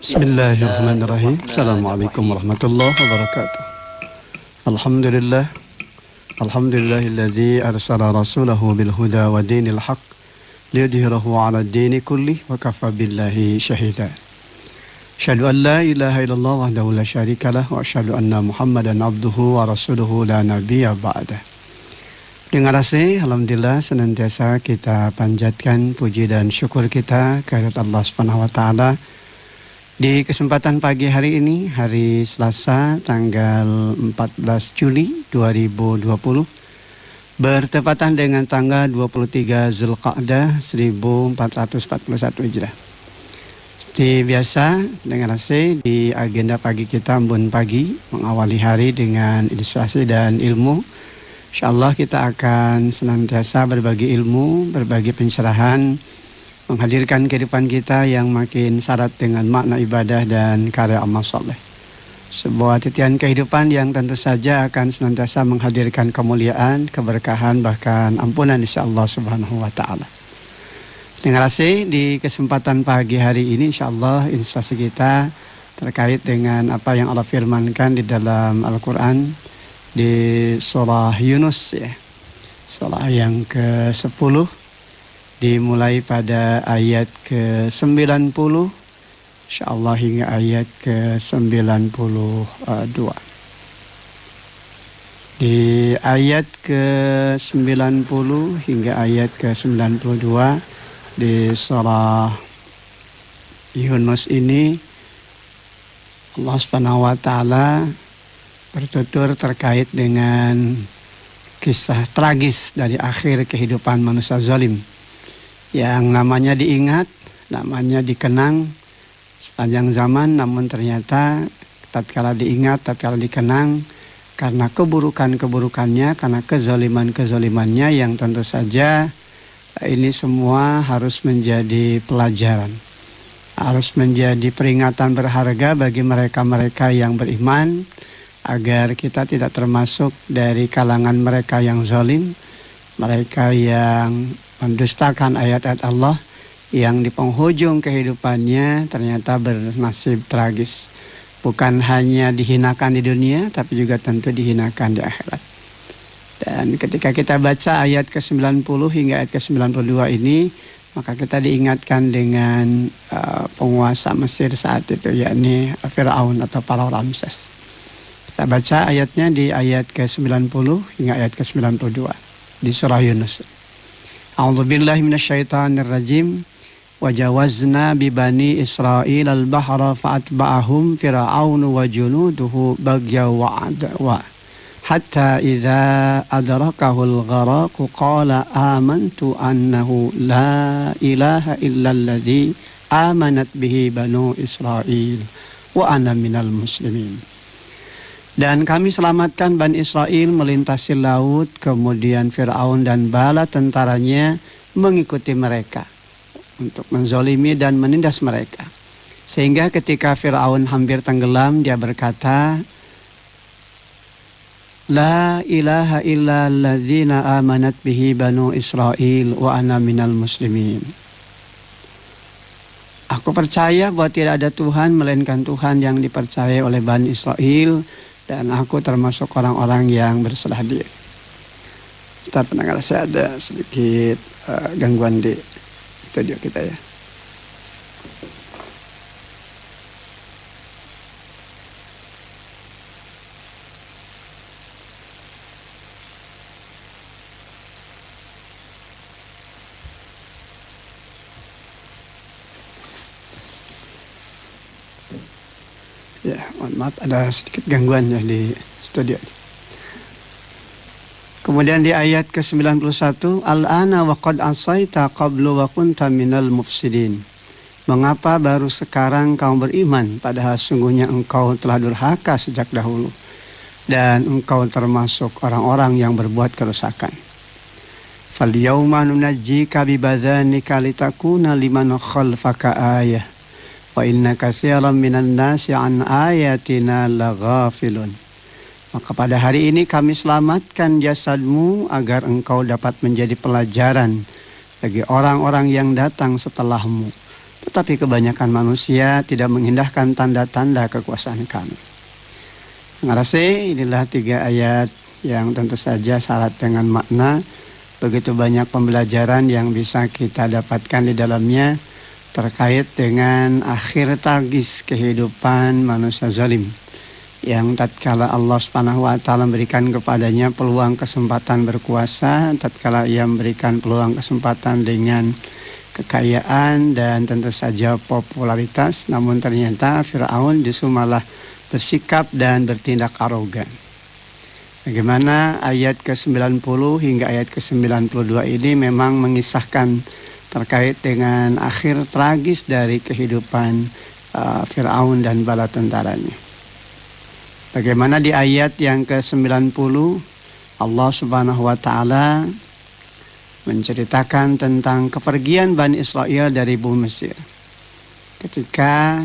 Bismillahirrahmanirrahim. Assalamualaikum warahmatullahi wabarakatuh. Alhamdulillah. Alhamdulillahilladzi arsala rasulahu bil huda wa dinil haq liyudhhirahu 'ala ad-dini kulli wa kafa billahi shahida. Asyhadu an la ilaha illallah wahdahu la syarikalah wa asyhadu anna Muhammadan abduhu wa rasuluhu la nabiyya ba'dah. Dengan rasa alhamdulillah senantiasa kita panjatkan puji dan syukur kita kehadirat Allah Subhanahu wa taala. Di kesempatan pagi hari ini, hari Selasa tanggal 14 Juli 2020, bertepatan dengan tanggal 23 Zulqa'dah 1441 Hijrah. Seperti biasa, dengan rasa di agenda pagi kita Embun Pagi, mengawali hari dengan ilustrasi dan ilmu. InsyaAllah kita akan senantiasa berbagi ilmu, berbagi pencerahan, menghadirkan kehidupan kita yang makin syarat dengan makna ibadah dan karya amal soleh. Sebuah titian kehidupan yang tentu saja akan senantiasa menghadirkan kemuliaan, keberkahan, bahkan ampunan insyaAllah subhanahu wa ta'ala. Dengan rasa di kesempatan pagi hari ini insyaAllah ilustrasi kita terkait dengan apa yang Allah firmankan di dalam Al-Quran di surah Yunus ya. Surah yang ke-10 dimulai pada ayat ke-90 insyaallah hingga ayat ke-92. Di ayat ke-90 hingga ayat ke-92 di surah Yunus ini Allah Subhanahu wa taala bertutur terkait dengan kisah tragis dari akhir kehidupan manusia zalim yang namanya diingat, namanya dikenang sepanjang zaman, namun ternyata tatkala diingat, tatkala dikenang karena keburukan-keburukannya, karena kezaliman-kezalimannya yang tentu saja ini semua harus menjadi pelajaran, harus menjadi peringatan berharga bagi mereka-mereka yang beriman, agar kita tidak termasuk dari kalangan mereka yang zalim, mereka yang mendustakan ayat-ayat Allah, yang di penghujung kehidupannya ternyata bernasib tragis. Bukan hanya dihinakan di dunia, tapi juga tentu dihinakan di akhirat. Dan ketika kita baca ayat ke-90 hingga ayat ke-92 ini, maka kita diingatkan dengan penguasa Mesir saat itu, yakni Fir'aun atau Paro Ramses. Kita baca ayatnya di ayat ke-90 hingga ayat ke-92 di surah Yunus. A'udzubillahi minasyaitonirrajim. Wa jawazna bi bani Israil al-bahra fa'atba'ahum fir'aun wa junuduhu baghyaw wa adwa hatta idza adrakahu al-gharaq qala amantu annahu la ilaha illa alladhi amanat bihi banu Israil wa ana minal muslimin. Dan kami selamatkan Bani Israel melintasi laut, kemudian Fir'aun dan bala tentaranya mengikuti mereka untuk menzolimi dan menindas mereka. Sehingga ketika Fir'aun hampir tenggelam, dia berkata, La ilaha illa alladzina amanat bihi banu Israel wa ana minal muslimin. Aku percaya bahwa tidak ada Tuhan melainkan Tuhan yang dipercaya oleh Bani Israel, dan aku termasuk orang-orang yang berserah diri. Kita pendengar, saya ada sedikit gangguan di studio kita ya. Ya, mohon maaf ada sedikit gangguan ya di studio. Kemudian di ayat ke-91, Al-ana wa qad asaita qablu wa kunta minal mufsidin. Mengapa baru sekarang kamu beriman, padahal sungguhnya engkau telah durhaka sejak dahulu, dan engkau termasuk orang-orang yang berbuat kerusakan. Fal yauma nunajjika bi badanika litakuna liman khalfaka ayah. Wa inna katsiran minan nasi an ayatina laghafilun. Maka pada hari ini kami selamatkan jasadmu agar engkau dapat menjadi pelajaran bagi orang-orang yang datang setelahmu. Tetapi kebanyakan manusia tidak mengindahkan tanda-tanda kekuasaan kami. Ngarase, inilah 3 ayat yang tentu saja syarat dengan makna. Begitu banyak pembelajaran yang bisa kita dapatkan di dalamnya terkait dengan akhir tragis kehidupan manusia zalim, yang tatkala Allah Subhanahu wa taala memberikan kepadanya peluang kesempatan berkuasa, tatkala ia memberikan peluang kesempatan dengan kekayaan dan tentu saja popularitas, namun ternyata Firaun justru malah bersikap dan bertindak arogan. Bagaimana ayat ke-90 hingga ayat ke-92 ini memang mengisahkan terkait dengan akhir tragis dari kehidupan Firaun dan bala tentaranya. Bagaimana di ayat yang ke-90 Allah Subhanahu wa taala menceritakan tentang kepergian Bani Israel dari bumi Mesir. Ketika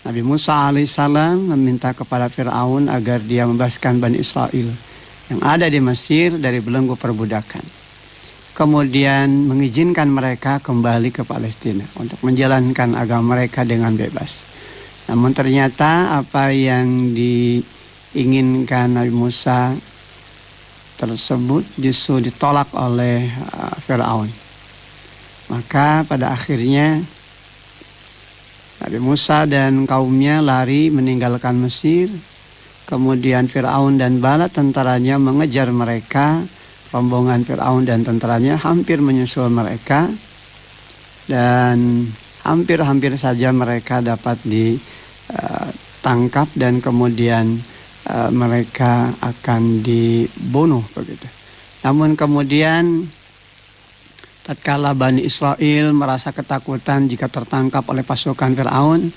Nabi Musa alaihissalam meminta kepada Firaun agar dia membebaskan Bani Israel yang ada di Mesir dari belenggu perbudakan. Kemudian mengizinkan mereka kembali ke Palestina untuk menjalankan agama mereka dengan bebas. Namun ternyata apa yang diinginkan Nabi Musa tersebut justru ditolak oleh Firaun. Maka pada akhirnya Nabi Musa dan kaumnya lari meninggalkan Mesir. Kemudian Firaun dan bala tentaranya mengejar mereka. Rombongan Firaun dan tentaranya hampir menyusul mereka. Dan hampir-hampir saja mereka dapat ditangkap dan kemudian mereka akan dibunuh begitu. Namun kemudian tatkala Bani Israel merasa ketakutan jika tertangkap oleh pasukan Firaun,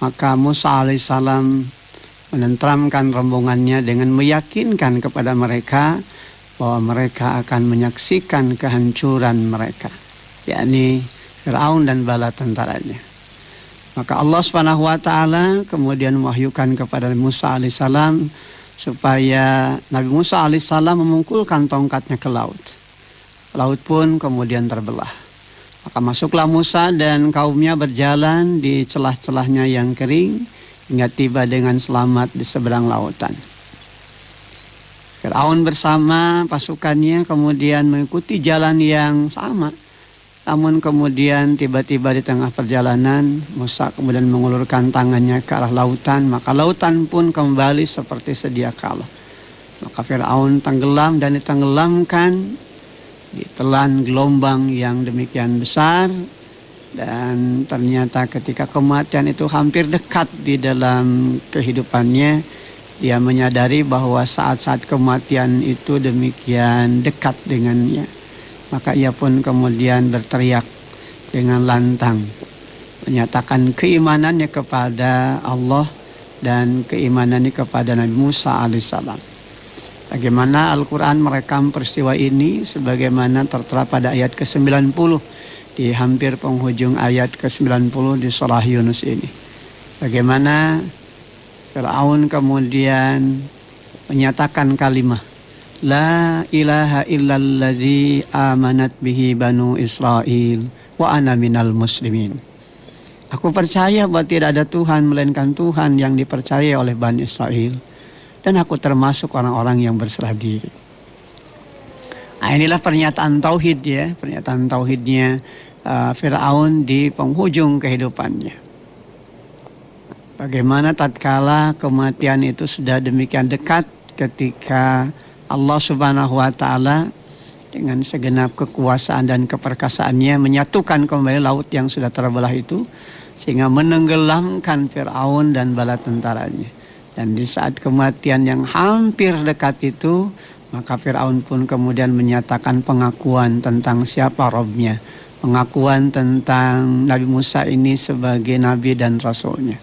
maka Musa alaihissalam menenteramkan rombongannya dengan meyakinkan kepada mereka bahwa mereka akan menyaksikan kehancuran mereka, yakni Firaun dan bala tentaranya. Maka Allah Subhanahu wa taala kemudian mewahyukan kepada Musa alaihissalam supaya Nabi Musa alaihissalam memungkulkan tongkatnya ke laut. Laut pun kemudian terbelah. Maka masuklah Musa dan kaumnya berjalan di celah-celahnya yang kering hingga tiba dengan selamat di seberang lautan. Firaun bersama pasukannya kemudian mengikuti jalan yang sama. Namun kemudian tiba-tiba di tengah perjalanan Musa kemudian mengulurkan tangannya ke arah lautan. Maka lautan pun kembali seperti sedia kala. Maka Firaun tenggelam dan ditenggelamkan, ditelan gelombang yang demikian besar. Dan ternyata ketika kematian itu hampir dekat di dalam kehidupannya, dia menyadari bahwa saat-saat kematian itu demikian dekat dengannya. Maka ia pun kemudian berteriak dengan lantang, menyatakan keimanannya kepada Allah dan keimanannya kepada Nabi Musa alaihissalam. Bagaimana Al-Quran merekam peristiwa ini sebagaimana tertera pada ayat ke-90 di hampir penghujung ayat ke-90 di surah Yunus ini. Bagaimana Firaun kemudian menyatakan kalimat La ilaha illalladzi amanat bihi banu Israel wa ana minal muslimin. Aku percaya bahwa tidak ada Tuhan melainkan Tuhan yang dipercaya oleh Bani Israel, dan aku termasuk orang-orang yang berserah diri. Nah, inilah pernyataan tauhid ya, pernyataan tauhidnya Firaun di penghujung kehidupannya. Bagaimana tatkala kematian itu sudah demikian dekat ketika Allah Subhanahu wa taala dengan segenap kekuasaan dan keperkasaannya menyatukan kembali laut yang sudah terbelah itu sehingga menenggelamkan Firaun dan bala tentaranya. Dan di saat kematian yang hampir dekat itu, maka Firaun pun kemudian menyatakan pengakuan tentang siapa Robnya, pengakuan tentang Nabi Musa ini sebagai nabi dan rasulnya.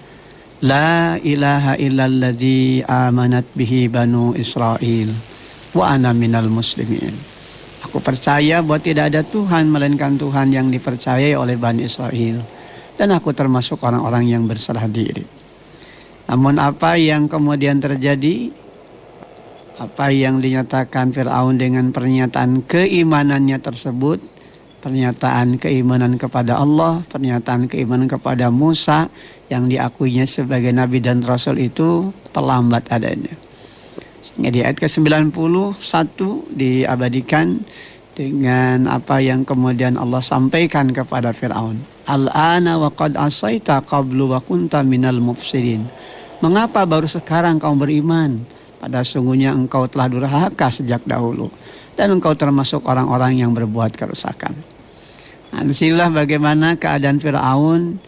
La ilaha illalladzi amanat bihi banu Israel wa ana minal muslimin. Aku percaya bahwa tidak ada Tuhan melainkan Tuhan yang dipercayai oleh Bani Israel, dan aku termasuk orang-orang yang berserah diri. Namun apa yang kemudian terjadi? Apa yang dinyatakan Firaun dengan pernyataan keimanannya tersebut pernyataan keimanan kepada Allah, pernyataan keimanan kepada Musa yang diakuinya sebagai nabi dan rasul itu terlambat adanya. Sehingga di ayat ke-91 diabadikan dengan apa yang kemudian Allah sampaikan kepada Fir'aun. Al-ana wa qad asaita qablu wa kunta minal mufsidin. Mengapa baru sekarang kau beriman? Pada sungguhnya engkau telah durhaka sejak dahulu. Dan engkau termasuk orang-orang yang berbuat kerusakan. Nah, disinilah bagaimana keadaan Fir'aun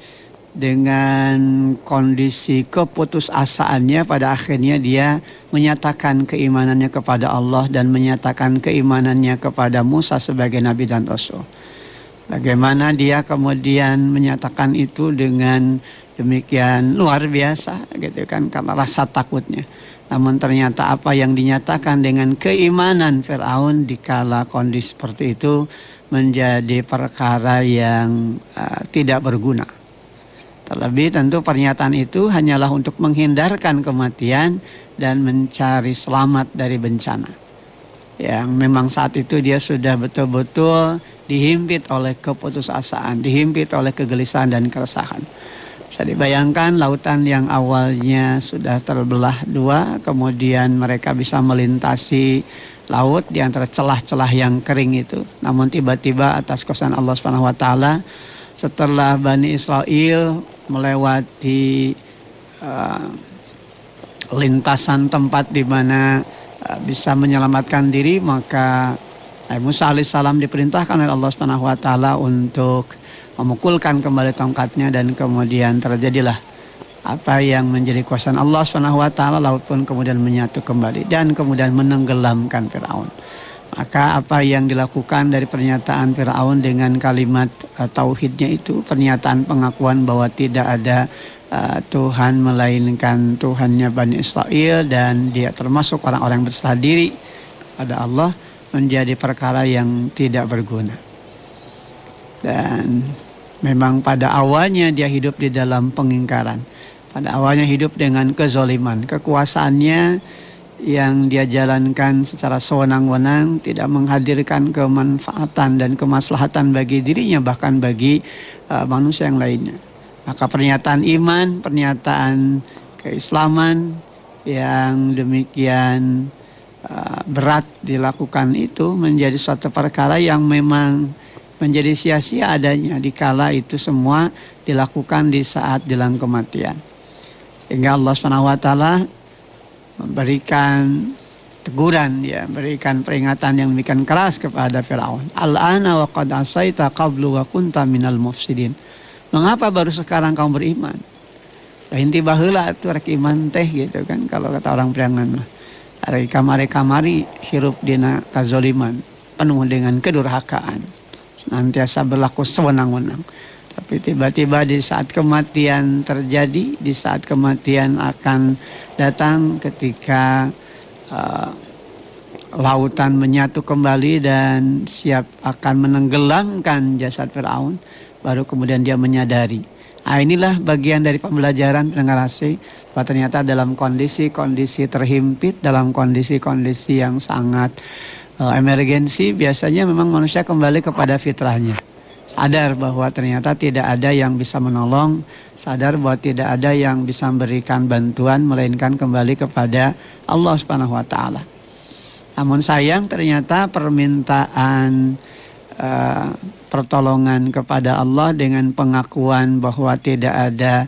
dengan kondisi keputusasaannya, pada akhirnya dia menyatakan keimanannya kepada Allah dan menyatakan keimanannya kepada Musa sebagai Nabi dan Rasul. Bagaimana dia kemudian menyatakan itu dengan demikian luar biasa gitu kan, karena rasa takutnya. Namun ternyata apa yang dinyatakan dengan keimanan Fir'aun dikala kondisi seperti itu menjadi perkara yang tidak berguna. Terlebih tentu pernyataan itu hanyalah untuk menghindarkan kematian dan mencari selamat dari bencana. Yang memang saat itu dia sudah betul-betul dihimpit oleh keputusasaan, dihimpit oleh kegelisahan dan keresahan. Bisa dibayangkan lautan yang awalnya sudah terbelah dua, kemudian mereka bisa melintasi laut di antara celah-celah yang kering itu. Namun tiba-tiba atas kuasa Allah Subhanahu wa taala, setelah Bani Israel melewati lintasan tempat di mana bisa menyelamatkan diri, maka Nabi Musa alaihissalam diperintahkan oleh Allah Subhanahu wa taala untuk memukulkan kembali tongkatnya, dan kemudian terjadilah apa yang menjadi kuasa Allah Subhanahu wa taala, laut pun kemudian menyatu kembali dan kemudian menenggelamkan Firaun. Maka apa yang dilakukan dari pernyataan Firaun dengan kalimat tauhidnya itu, pernyataan pengakuan bahwa tidak ada Tuhan melainkan Tuhannya Bani Israel dan dia termasuk orang-orang yang berserah diri kepada Allah, menjadi perkara yang tidak berguna. Dan memang pada awalnya dia hidup di dalam pengingkaran. Pada awalnya hidup dengan kezoliman. Kekuasaannya yang dia jalankan secara sewenang-wenang, tidak menghadirkan kemanfaatan dan kemaslahatan bagi dirinya, bahkan bagi manusia yang lainnya. Maka pernyataan iman, pernyataan keislaman yang demikian berat dilakukan itu menjadi suatu perkara yang memang menjadi sia-sia adanya dikala itu semua dilakukan di saat jelang kematian. Sehingga Allah SWT memberikan teguran, ya, memberikan peringatan yang demikian keras kepada Firaun. Al-ana wa qad asaita qablu wa kunta minal mufsidin. Mengapa baru sekarang kamu beriman? Inti baheula atuh rek iman teh gitu kan, kalau kata orang Priangan mah. Ari kamari-kamari hirup dina kazoliman, penuh dengan kedurhakaan. Senantiasa berlaku sewenang-wenang. Tapi tiba-tiba di saat kematian terjadi, di saat kematian akan datang ketika lautan menyatu kembali dan siap akan menenggelamkan jasad Firaun, baru kemudian dia menyadari. Nah, inilah bagian dari pembelajaran pendengar asih, bahwa ternyata dalam kondisi-kondisi terhimpit, dalam kondisi-kondisi yang sangat emergensi, biasanya memang manusia kembali kepada fitrahnya. Sadar bahwa ternyata tidak ada yang bisa menolong, sadar bahwa tidak ada yang bisa memberikan bantuan, melainkan kembali kepada Allah Subhanahu wa taala. Namun sayang ternyata permintaan pertolongan kepada Allah dengan pengakuan bahwa tidak ada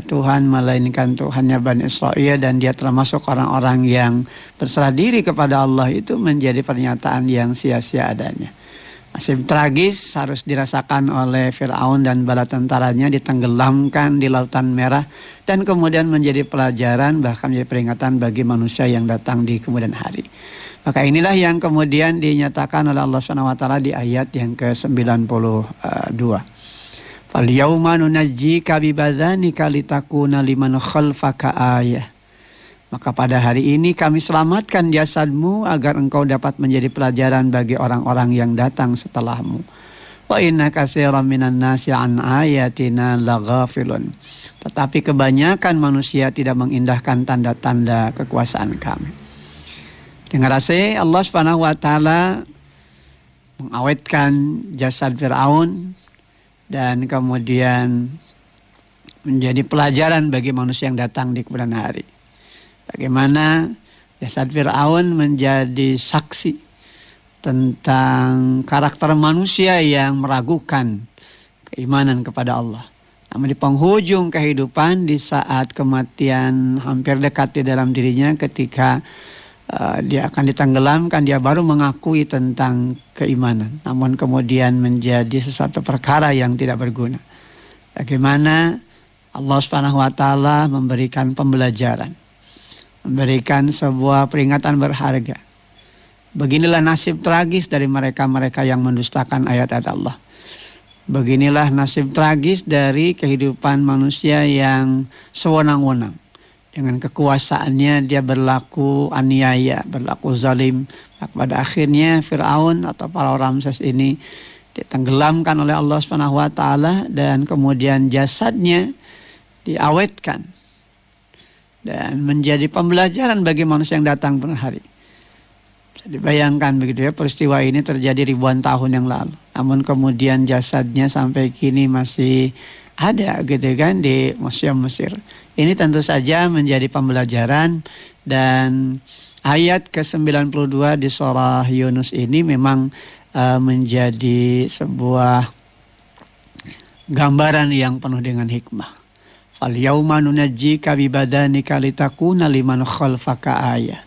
Tuhan melainkan Tuhannya Bani Israel dan dia termasuk orang-orang yang berserah diri kepada Allah, itu menjadi pernyataan yang sia-sia adanya. Nasib tragis harus dirasakan oleh Firaun dan bala tentaranya, ditenggelamkan di Lautan Merah dan kemudian menjadi pelajaran, bahkan menjadi peringatan bagi manusia yang datang di kemudian hari. Maka inilah yang kemudian dinyatakan oleh Allah SWT di ayat yang ke-92. Fal yauma nunajjika bi badanika litakuna liman khalfaka ayah. Maka pada hari ini kami selamatkan jasadmu agar engkau dapat menjadi pelajaran bagi orang-orang yang datang setelahmu. Wa inna katsiran minan nasi an ayatina laghafilun. Tetapi kebanyakan manusia tidak mengindahkan tanda-tanda kekuasaan kami. Dengar asih, Allah Subhanahu wa taala mengawetkan jasad Fir'aun dan kemudian menjadi pelajaran bagi manusia yang datang di kemudian hari. Bagaimana jasad Fir'aun menjadi saksi tentang karakter manusia yang meragukan keimanan kepada Allah. Namun di penghujung kehidupan, di saat kematian hampir dekat di dalam dirinya, ketika dia akan ditenggelamkan, dia baru mengakui tentang keimanan. Namun kemudian menjadi sesuatu perkara yang tidak berguna. Bagaimana Allah Subhanahu wa taala memberikan pembelajaran, memberikan sebuah peringatan berharga. Beginilah nasib tragis dari mereka-mereka yang mendustakan ayat-ayat Allah. Beginilah nasib tragis dari kehidupan manusia yang sewenang-wenang. Dengan kekuasaannya dia berlaku aniaya, berlaku zalim. Pada akhirnya Fir'aun atau Pharaoh Ramses ini ditenggelamkan oleh Allah Subhanahu wa taala dan kemudian jasadnya diawetkan dan menjadi pembelajaran bagi manusia yang datang pada hari. Bisa dibayangkan begitu ya, peristiwa ini terjadi ribuan tahun yang lalu. Namun kemudian jasadnya sampai kini masih ada gitu kan di Museum Mesir. Ini tentu saja menjadi pembelajaran, dan ayat ke-92 di surah Yunus ini memang menjadi sebuah gambaran yang penuh dengan hikmah. Fal yauma nunajjika bi badanika litakuna liman khalfaka ayah.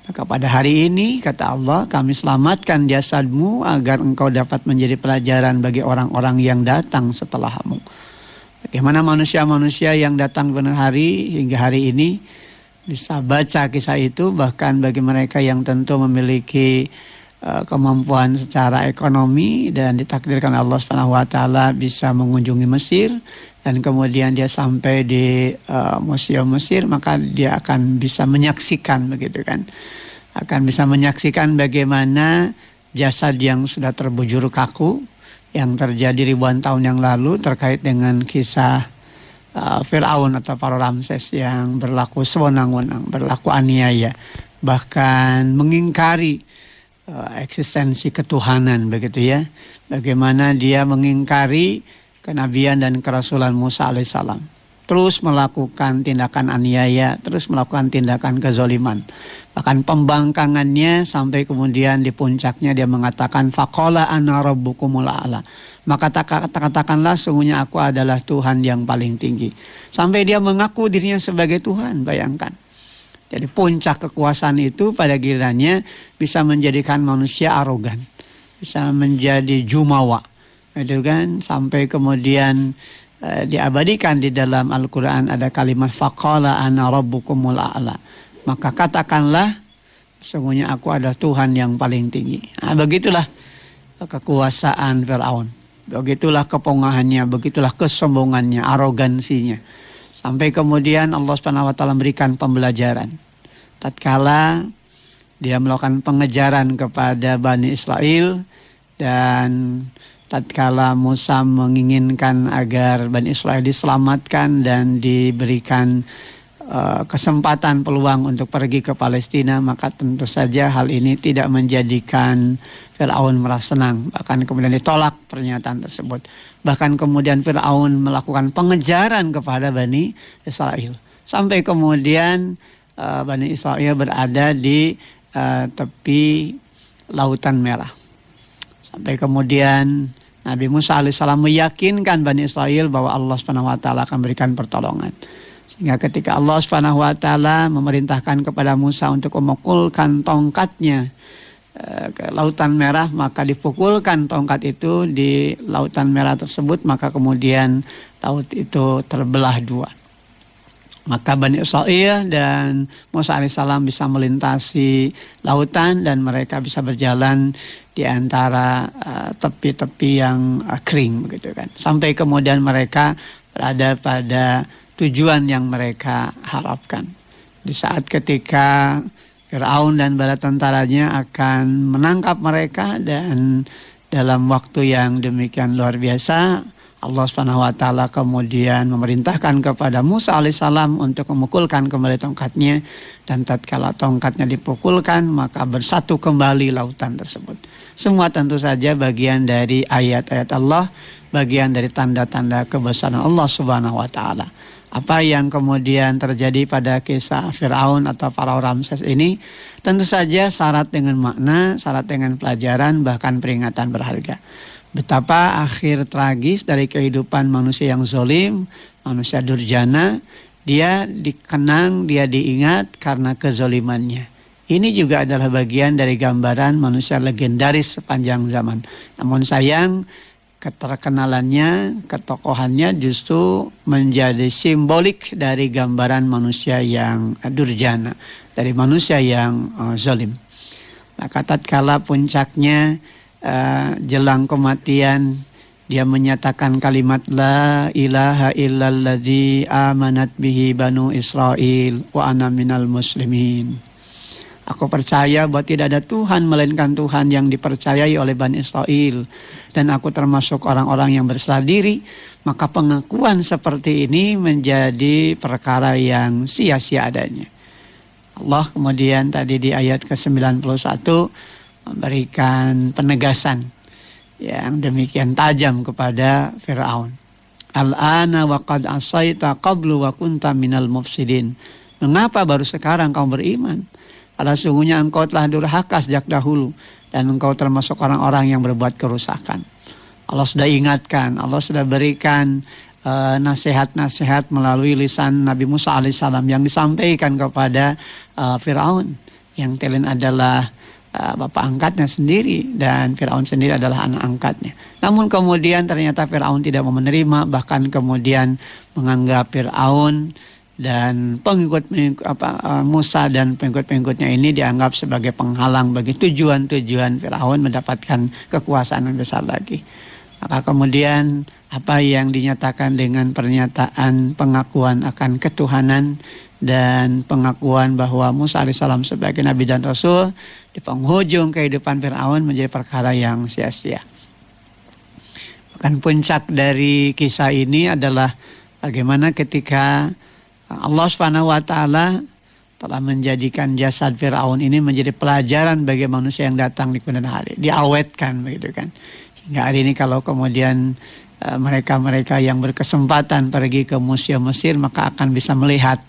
Maka pada hari ini, kata Allah, kami selamatkan jasadmu agar engkau dapat menjadi pelajaran bagi orang-orang yang datang setelahmu. Bagaimana manusia-manusia yang datang benar hari hingga hari ini bisa baca kisah itu, bahkan bagi mereka yang tentu memiliki kemampuan secara ekonomi dan ditakdirkan Allah Subhanahu wa taala bisa mengunjungi Mesir, dan kemudian dia sampai di Museum Mesir, maka dia akan bisa menyaksikan begitu kan. Akan bisa menyaksikan bagaimana jasad yang sudah terbujur kaku yang terjadi ribuan tahun yang lalu terkait dengan kisah Fir'aun atau Pharaoh Ramses yang berlaku sewenang-wenang, berlaku aniaya, bahkan mengingkari eksistensi ketuhanan begitu ya. Bagaimana dia mengingkari kenabian dan kerasulan Musa alaihissalam, terus melakukan tindakan aniaya, terus melakukan tindakan kezaliman. Bahkan pembangkangannya sampai kemudian di puncaknya dia mengatakan faqala ana rabbukumul a'la. Maka katakanlah sungguhnya aku adalah Tuhan yang paling tinggi. Sampai dia mengaku dirinya sebagai Tuhan, bayangkan. Jadi puncak kekuasaan itu pada gilirannya bisa menjadikan manusia arogan, bisa menjadi jumawa, itu kan, sampai kemudian diabadikan di dalam Al-Quran ada kalimat faqala ana rabbukumul a'la. Maka katakanlah sesungguhnya aku adalah Tuhan yang paling tinggi. Nah, begitulah kekuasaan Fir'aun, begitulah kepongahannya, begitulah kesombongannya, arogansinya. Sampai kemudian Allah Subhanahu wa taala memberikan pembelajaran. Tatkala dia melakukan pengejaran kepada Bani Israel, dan tatkala Musa menginginkan agar Bani Israel diselamatkan dan diberikan kesempatan peluang untuk pergi ke Palestina, maka tentu saja hal ini tidak menjadikan Fir'aun merasa senang. Bahkan kemudian ditolak pernyataan tersebut. Bahkan kemudian Fir'aun melakukan pengejaran kepada Bani Israel. Sampai kemudian Bani Israel berada di tepi Lautan Merah. Sampai kemudian Nabi Musa alaihissalam meyakinkan Bani Israel bahwa Allah Subhanahu wa taala akan berikan pertolongan. Sehingga ketika Allah Subhanahu wa taala memerintahkan kepada Musa untuk memukulkan tongkatnya ke Lautan Merah, maka dipukulkan tongkat itu di Lautan Merah tersebut, maka kemudian laut itu terbelah dua. Maka Bani Israel dan Musa alaihissalam bisa melintasi lautan dan mereka bisa berjalan di antara tepi-tepi yang kering begitu kan. Sampai kemudian mereka berada pada tujuan yang mereka harapkan. Di saat ketika Fir'aun dan bala tentaranya akan menangkap mereka, dan dalam waktu yang demikian luar biasa, Allah Subhanahu wa taala kemudian memerintahkan kepada Musa alaihissalam untuk memukulkan kembali tongkatnya, dan tatkala tongkatnya dipukulkan maka bersatu kembali lautan tersebut. Semua tentu saja bagian dari ayat-ayat Allah, bagian dari tanda-tanda kebesaran Allah Subhanahu wa taala. Apa yang kemudian terjadi pada kisah Firaun atau Farao Ramses ini tentu saja syarat dengan makna, syarat dengan pelajaran, bahkan peringatan berharga. Betapa akhir tragis dari kehidupan manusia yang zalim, manusia durjana, dia dikenang, dia diingat karena kezalimannya. Ini juga adalah bagian dari gambaran manusia legendaris sepanjang zaman. Namun sayang, keterkenalannya, ketokohannya justru menjadi simbolik dari gambaran manusia yang durjana, dari manusia yang zalim. Maka tatkala puncaknya jelang kematian, dia menyatakan kalimat la ilaha illalladzi amanat bihi banu Israil wa ana minal muslimin. Aku percaya bahwa tidak ada Tuhan melainkan Tuhan yang dipercayai oleh Bani Israel. Dan aku termasuk orang-orang yang berserah diri. Maka pengakuan seperti ini menjadi perkara yang sia-sia adanya. Allah kemudian tadi di ayat ke-91 memberikan penegasan yang demikian tajam kepada Firaun. Al-ana wa qad asaita qablu wa kunta minal mufsidin. Mengapa baru sekarang kamu beriman? Padahal sungguhnya engkau telah durhaka sejak dahulu dan engkau termasuk orang-orang yang berbuat kerusakan. Allah sudah ingatkan, Allah sudah berikan nasihat-nasihat melalui lisan Nabi Musa alaihissalam yang disampaikan kepada Firaun, yang telin adalah bapak angkatnya sendiri dan Firaun sendiri adalah anak angkatnya. Namun kemudian ternyata Firaun tidak mau menerima, bahkan kemudian menganggap Firaun dan Musa dan pengikut-pengikutnya ini dianggap sebagai penghalang bagi tujuan-tujuan Firaun mendapatkan kekuasaan yang besar lagi. Maka kemudian apa yang dinyatakan dengan pernyataan pengakuan akan ketuhanan dan pengakuan bahwa Musa alaihissalam sebagai nabi dan rasul di penghujung kehidupan Firaun menjadi perkara yang sia-sia. Bahkan puncak dari kisah ini adalah bagaimana ketika Allah Subhanahu wa taala telah menjadikan jasad Firaun ini menjadi pelajaran bagi manusia yang datang di kemudian hari, diawetkan begitu kan. Hingga hari ini kalau kemudian mereka-mereka yang berkesempatan pergi ke museum Mesir maka akan bisa melihat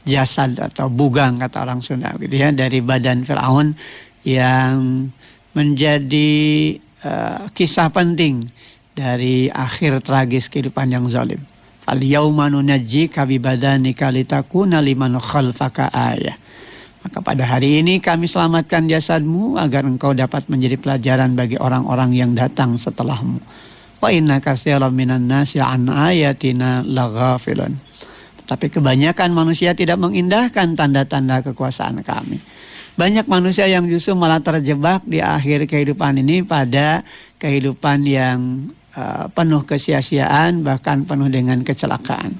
jasad atau bugang kata orang Sunda gitu ya dari badan Firaun yang menjadi kisah penting dari akhir tragis kehidupan yang zalim. Fal yauma nunajjika bi badanika litakuna liman khalfaka ayah. Maka pada hari ini kami selamatkan jasadmu agar engkau dapat menjadi pelajaran bagi orang-orang yang datang setelahmu. Wa inna katsiran minan nasi an ayatina laghafilun. Tetapi kebanyakan manusia tidak mengindahkan tanda-tanda kekuasaan kami. Banyak manusia yang justru malah terjebak di akhir kehidupan ini pada kehidupan yang penuh kesia-siaan, bahkan penuh dengan kecelakaan.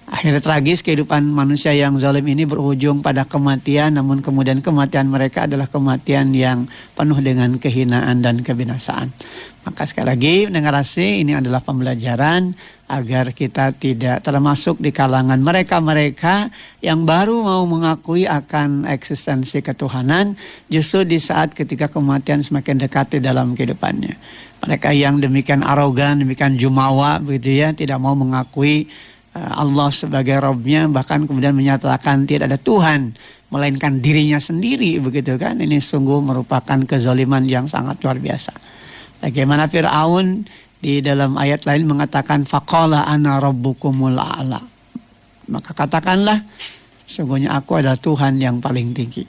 Akhir tragis kehidupan manusia yang zalim ini berujung pada kematian, namun kemudian kematian mereka adalah kematian yang penuh dengan kehinaan dan kebinasaan. Maka sekali lagi pendengar kasih, ini adalah pembelajaran agar kita tidak termasuk di kalangan mereka-mereka yang baru mau mengakui akan eksistensi ketuhanan justru di saat ketika kematian semakin dekat di dalam kehidupannya. Mereka yang demikian arogan, demikian jumawa begitu ya, tidak mau mengakui Allah sebagai Rabbnya, bahkan kemudian menyatakan tidak ada Tuhan melainkan dirinya sendiri begitu kan. Ini sungguh merupakan kezaliman yang sangat luar biasa. Bagaimana Fir'aun di dalam ayat lain mengatakan faqala ana rabbukumul a'la. Maka katakanlah sesungguhnya aku adalah Tuhan yang paling tinggi.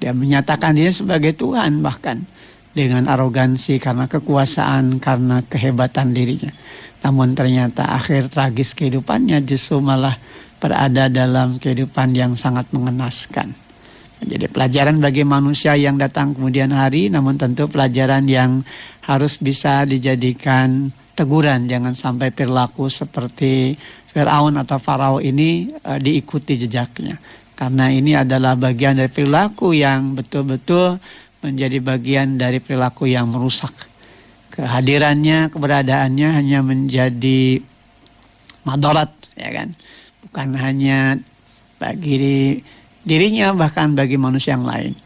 Dia menyatakan dirinya sebagai Tuhan bahkan dengan arogansi karena kekuasaan, karena kehebatan dirinya. Namun ternyata akhir tragis kehidupannya justru malah berada dalam kehidupan yang sangat mengenaskan. Menjadi pelajaran bagi manusia yang datang kemudian hari, namun tentu pelajaran yang harus bisa dijadikan teguran. Jangan sampai perilaku seperti Firaun atau Farao ini diikuti jejaknya. Karena ini adalah bagian dari perilaku yang betul-betul menjadi bagian dari perilaku yang merusak. Kehadirannya, keberadaannya hanya menjadi madarat, ya kan? Bukan hanya bagi dirinya, bahkan bagi manusia yang lain.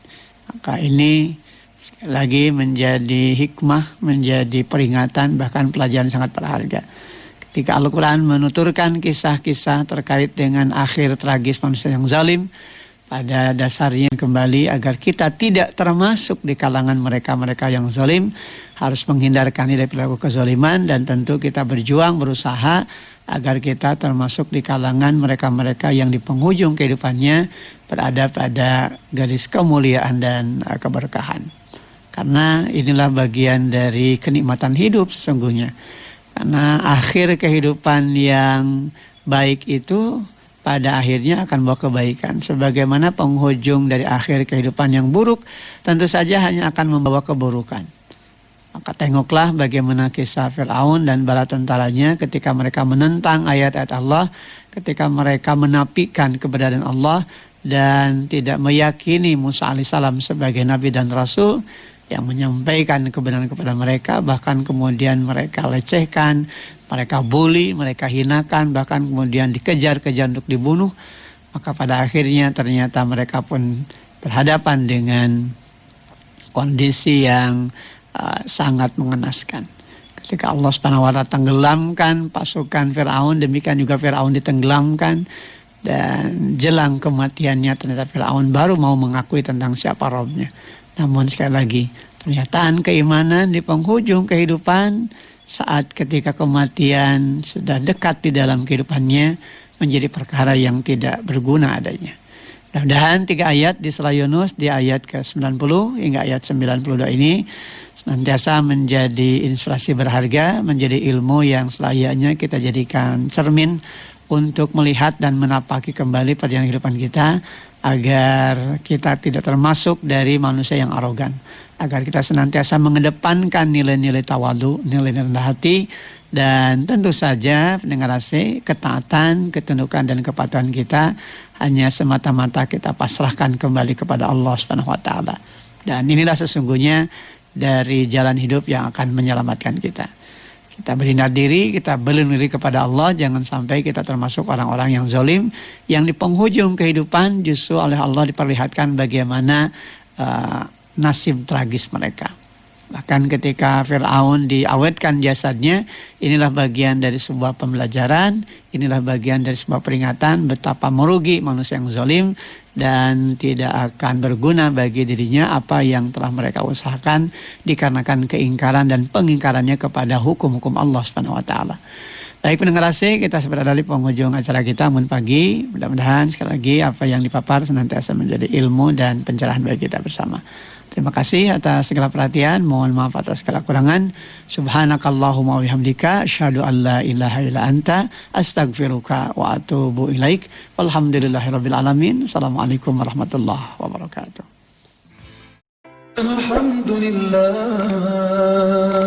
Maka ini Sekali lagi menjadi hikmah, menjadi peringatan, bahkan pelajaran sangat berharga. Ketika Al-Quran menuturkan kisah-kisah terkait dengan akhir tragis manusia yang zalim, pada dasarnya kembali agar kita tidak termasuk di kalangan mereka-mereka yang zalim, harus menghindarkan dari perilaku kezaliman, dan tentu kita berjuang, berusaha agar kita termasuk di kalangan mereka-mereka yang di penghujung kehidupannya berada pada garis kemuliaan dan keberkahan. Karena inilah bagian dari kenikmatan hidup sesungguhnya. Karena akhir kehidupan yang baik itu pada akhirnya akan membawa kebaikan. Sebagaimana penghujung dari akhir kehidupan yang buruk tentu saja hanya akan membawa keburukan. Maka tengoklah bagaimana kisah Fir'aun dan bala tentaranya ketika mereka menentang ayat-ayat Allah, ketika mereka menafikan keberadaan Allah dan tidak meyakini Musa alaihissalam sebagai nabi dan rasul yang menyampaikan kebenaran kepada mereka, bahkan kemudian mereka lecehkan, mereka bully, mereka hinakan, bahkan kemudian dikejar-kejar untuk dibunuh. Maka pada akhirnya ternyata mereka pun berhadapan dengan kondisi yang sangat mengenaskan. Ketika Allah Subhanahu wa taala tenggelamkan pasukan Firaun, demikian juga Firaun ditenggelamkan, dan jelang kematiannya ternyata Firaun baru mau mengakui tentang siapa Rabbnya. Namun sekali lagi, pernyataan keimanan di penghujung kehidupan saat ketika kematian sudah dekat di dalam kehidupannya menjadi perkara yang tidak berguna adanya. Mudah-mudahan 3 ayat di surah Yunus di ayat ke-90 hingga ayat 92 ini senantiasa menjadi inspirasi berharga, menjadi ilmu yang selayaknya kita jadikan cermin untuk melihat dan menapaki kembali perjalanan kehidupan kita, agar kita tidak termasuk dari manusia yang arogan, agar kita senantiasa mengedepankan nilai-nilai tawadu, nilai-nilai rendah hati, dan tentu saja pendengar AC, ketaatan, ketundukan dan kepatuhan kita hanya semata-mata kita pasrahkan kembali kepada Allah Subhanahu wa taala. Dan inilah sesungguhnya dari jalan hidup yang akan menyelamatkan kita. Kita berhindar diri, kita berlindung diri kepada Allah, jangan sampai kita termasuk orang-orang yang zalim, yang di penghujung kehidupan justru oleh Allah diperlihatkan bagaimana nasib tragis mereka. Bahkan ketika Fir'aun diawetkan jasadnya, inilah bagian dari sebuah pembelajaran, inilah bagian dari sebuah peringatan betapa merugi manusia yang zalim, dan tidak akan berguna bagi dirinya apa yang telah mereka usahakan dikarenakan keingkaran dan pengingkarannya kepada hukum-hukum Allah Subhanahu wa taala. Baik pendengar AC, kita berada di penghujung acara kita Mun Pagi. Mudah-mudahan sekali lagi apa yang dipapar senantiasa menjadi ilmu dan pencerahan bagi kita bersama. Terima kasih atas segala perhatian. Mohon maaf atas segala kurangan. Subhanakallahumma wa bihamdika asyhadu an la ilaha illa anta astaghfiruka wa atubu ilaik. Walhamdulillahirabbil alamin. Assalamualaikum warahmatullahi wabarakatuh. Alhamdulillah.